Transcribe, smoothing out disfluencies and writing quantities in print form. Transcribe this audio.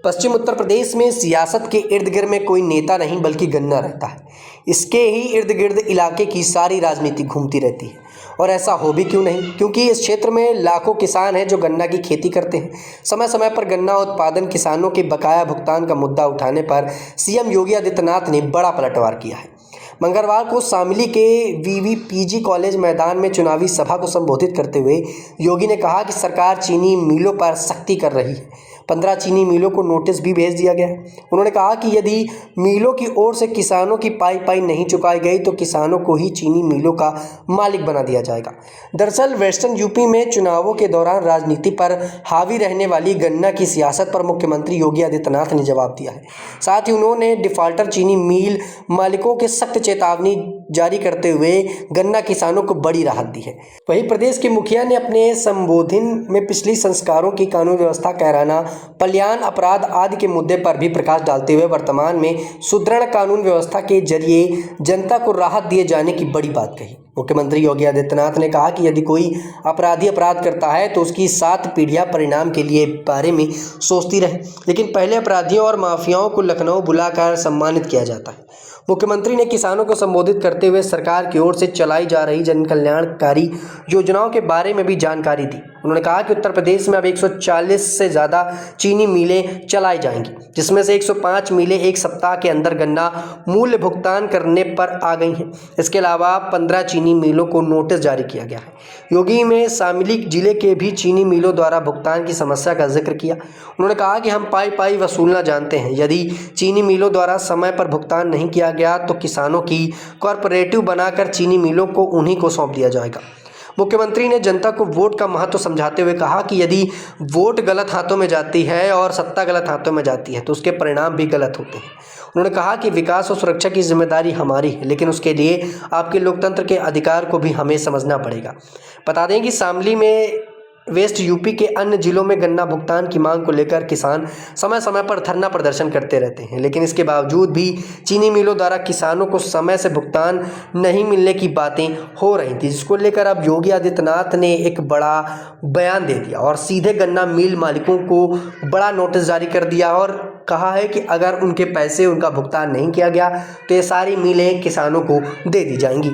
पश्चिम उत्तर प्रदेश में सियासत के इर्द गिर्द में कोई नेता नहीं बल्कि गन्ना रहता है। इसके ही इर्द गिर्द इलाके की सारी राजनीति घूमती रहती है और ऐसा हो भी क्यों नहीं, क्योंकि इस क्षेत्र में लाखों किसान हैं जो गन्ना की खेती करते हैं। समय समय पर गन्ना उत्पादन किसानों के बकाया भुगतान का मुद्दा उठाने पर सीएम योगी आदित्यनाथ ने बड़ा पलटवार किया है। मंगलवार को शामली के वीवीपीजी कॉलेज मैदान में चुनावी सभा को संबोधित करते हुए योगी ने कहा कि सरकार चीनी मिलों पर सख्ती कर रही है। 15 चीनी मिलों को नोटिस भी भेज दिया गया है। उन्होंने कहा कि यदि मिलों की ओर से किसानों की पाई नहीं चुकाई गई तो किसानों को ही चीनी मिलों का मालिक बना दिया जाएगा। दरअसल वेस्टर्न यूपी में चुनावों के दौरान राजनीति पर हावी रहने वाली गन्ना की सियासत पर मुख्यमंत्री योगी आदित्यनाथ ने जवाब दिया है। साथ ही उन्होंने डिफाल्टर चीनी मिल मालिकों के सख्त चेतावनी जारी करते हुए गन्ना किसानों को बड़ी राहत दी है। वहीं प्रदेश के मुखिया ने अपने संबोधन में पिछली संस्कारों की कानून व्यवस्था, कैराना, पलायन, अपराध आदि के मुद्दे पर भी प्रकाश डालते हुए वर्तमान में सुदृढ़ कानून व्यवस्था के जरिए जनता को राहत दिए जाने की बड़ी बात कही। मुख्यमंत्री योगी आदित्यनाथ ने कहा कि यदि कोई अपराधी अपराध करता है तो उसकी 7 पीढ़ियां परिणाम के लिए बारे में सोचती रहे, लेकिन पहले अपराधियों और माफियाओं को लखनऊ बुलाकर सम्मानित किया जाता है। मुख्यमंत्री ने किसानों को संबोधित करते हुए सरकार की ओर से चलाई जा रही जन कल्याणकारी योजनाओं के बारे में भी जानकारी दी। उन्होंने कहा कि उत्तर प्रदेश में अब 140 से ज़्यादा चीनी मिलें चलाई जाएंगी, जिसमें से 105 मिलें एक सप्ताह के अंदर गन्ना मूल्य भुगतान करने पर आ गई हैं। इसके अलावा 15 चीनी मिलों को नोटिस जारी किया गया है। योगी में शामली जिले के भी चीनी मिलों द्वारा भुगतान की समस्या का जिक्र किया। उन्होंने कहा कि हम पाई वसूलना जानते हैं। यदि चीनी मिलों द्वारा समय पर भुगतान नहीं किया गया तो किसानों की कॉर्पोरेटिव बनाकर चीनी मिलों को उन्हीं को सौंप दिया जाएगा। मुख्यमंत्री ने जनता को वोट का महत्व समझाते हुए कहा कि यदि वोट गलत हाथों में जाती है और सत्ता गलत हाथों में जाती है तो उसके परिणाम भी गलत होते हैं। उन्होंने कहा कि विकास और सुरक्षा की जिम्मेदारी हमारी है, लेकिन उसके लिए आपके लोकतंत्र के अधिकार को भी हमें समझना पड़ेगा। बता दें कि शामली में वेस्ट यूपी के अन्य जिलों में गन्ना भुगतान की मांग को लेकर किसान समय समय पर धरना प्रदर्शन करते रहते हैं, लेकिन इसके बावजूद भी चीनी मिलों द्वारा किसानों को समय से भुगतान नहीं मिलने की बातें हो रही थी, जिसको लेकर अब योगी आदित्यनाथ ने एक बड़ा बयान दे दिया और सीधे गन्ना मिल मालिकों को बड़ा नोटिस जारी कर दिया और कहा है कि अगर उनके पैसे उनका भुगतान नहीं किया गया तो ये सारी मिलें किसानों को दे दी जाएंगी।